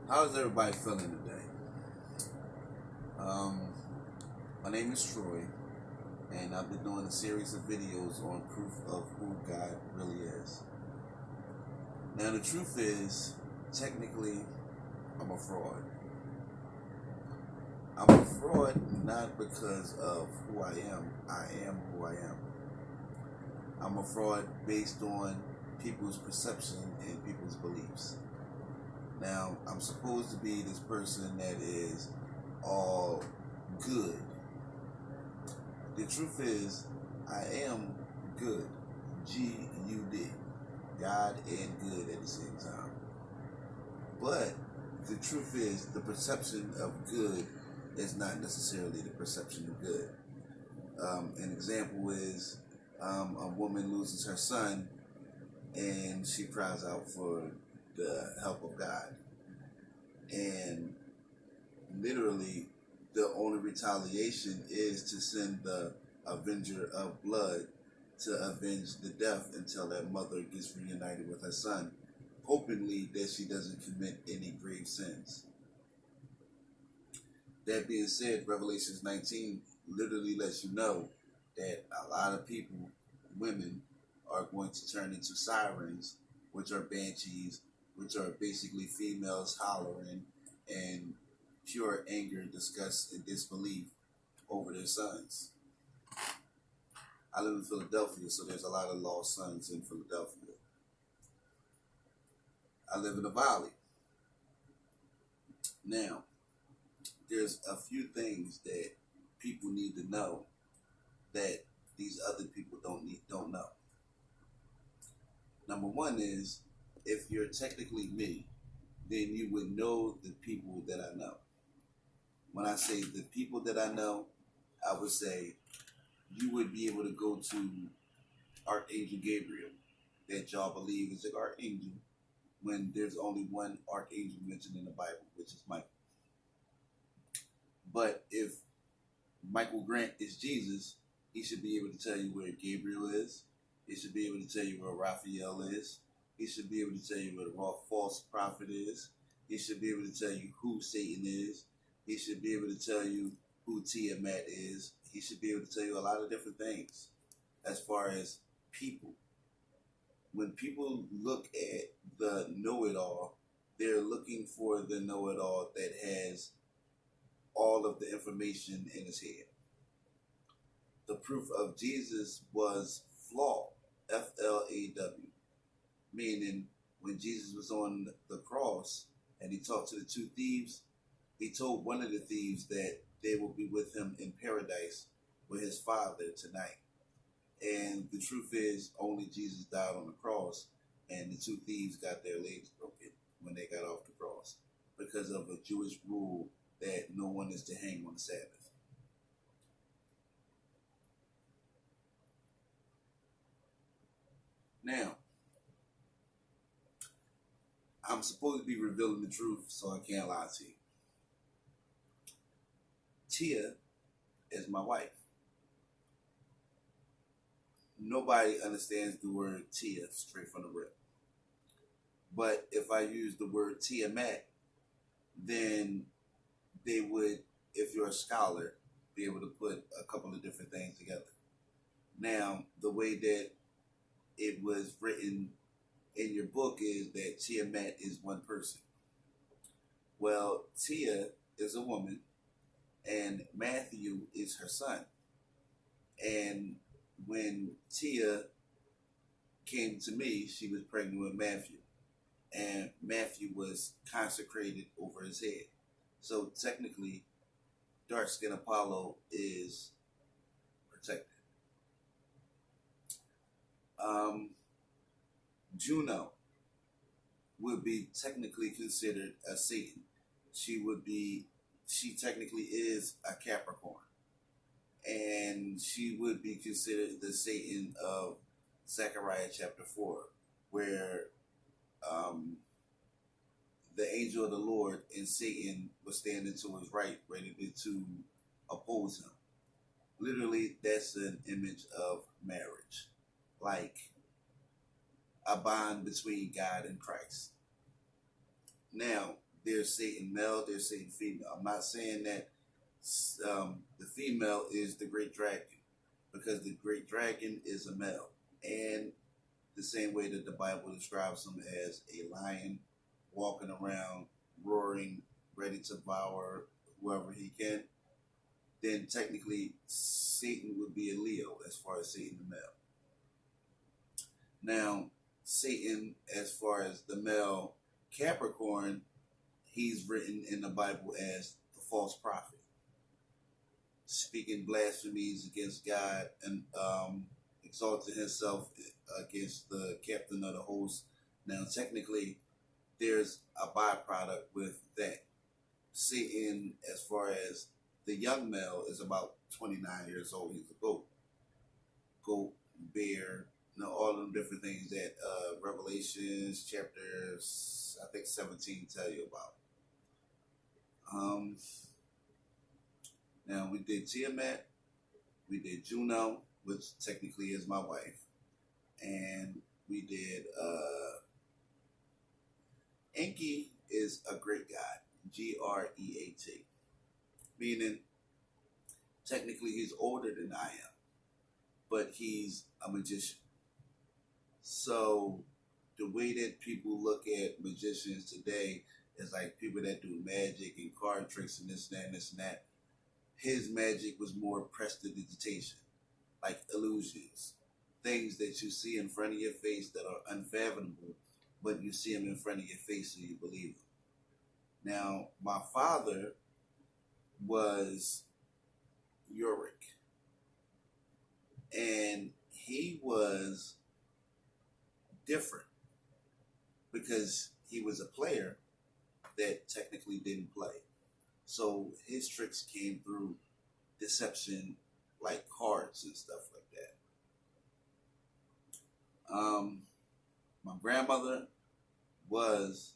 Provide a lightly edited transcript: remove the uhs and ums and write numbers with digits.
How's everybody feeling today? Um, my name is Troy, and I've been doing a series of videos on proof of who God really is. Now, the truth is, technically, I'm a fraud. I'm a fraud not because of who I am who I am. I'm a fraud based on people's perception and people's beliefs. Now, I'm supposed to be this person that is all good. The truth is, I am good. G-U-D. God and good at the same time. But the truth is, the perception of good is not necessarily the perception of good. An example is a woman loses her son and she cries out for the help of God. And literally, the only retaliation is to send the avenger of blood to avenge the death until that mother gets reunited with her son, hopingly that she doesn't commit any grave sins. That being said, Revelation 19 literally lets you know that a lot of people, women, are going to turn into sirens, which are banshees, which are basically females hollering and pure anger, disgust, and disbelief over their sons. I live in Philadelphia, so there's a lot of lost sons in Philadelphia. I live in the valley. Now, there's a few things that people need to know that these other people don't know. Number one is, if you're technically me, then you would know the people that I know. When I say the people that I know, I would say you would be able to go to Archangel Gabriel, that y'all believe is an archangel, when there's only one archangel mentioned in the Bible, which is Michael. But if Michael Grant is Jesus, he should be able to tell you where Gabriel is. He should be able to tell you where Raphael is. He should be able to tell you where the false prophet is. He should be able to tell you who Satan is. He should be able to tell you who Tiamat is. He should be able to tell you a lot of different things as far as people. When people look at the know-it-all, they're looking for the know-it-all that has all of the information in his head. The proof of Jesus was flawed, F-L-A-W, meaning when Jesus was on the cross and he talked to the two thieves, he told one of the thieves that they will be with him in paradise with his Father tonight. And the truth is, only Jesus died on the cross, and the two thieves got their legs broken when they got off the cross because of a Jewish rule that no one is to hang on the Sabbath. Now, I'm supposed to be revealing the truth, so I can't lie to you. Tia is my wife. Nobody understands the word Tia straight from the rip. But if I use the word Tiamat, then they would, if you're a scholar, be able to put a couple of different things together. Now, the way that it was written in your book is that Tiamat is one person. Well, Tia is a woman, and Matthew is her son. And when Tia came to me, she was pregnant with Matthew. And Matthew was consecrated over his head. So technically, dark skin Apollo is protected. Juno would be technically considered a Satan. She technically is a Capricorn. And she would be considered the Satan of Zechariah chapter 4, where the angel of the Lord and Satan was standing to his right, ready to oppose him. Literally, that's an image of marriage, like a bond between God and Christ. Now, there's Satan male, there's Satan female. I'm not saying that the female is the great dragon, because the great dragon is a male. And the same way that the Bible describes him as a lion walking around, roaring, ready to devour whoever he can, then technically Satan would be a Leo as far as Satan the male. Now, Satan, as far as the male Capricorn, he's written in the Bible as the false prophet, speaking blasphemies against God and exalting himself against the captain of the host. Now, technically, there's a byproduct with that. Satan, as far as the young male, is about 29 years old. He's a goat, bear, all them different things that Revelations chapters, I think 17, tell you about. Now we did Tiamat, we did Juno, which technically is my wife, and we did Enki is a great god, Great, meaning technically he's older than I am, but he's a magician. So the way that people look at magicians today is like people that do magic and card tricks and this and that and this and that. His magic was more prestidigitation, like illusions, things that you see in front of your face that are unfathomable, but you see them in front of your face so you believe them. Now, my father was Uric, and he was different because he was a player that technically didn't play. So his tricks came through deception, like cards and stuff like that. My grandmother was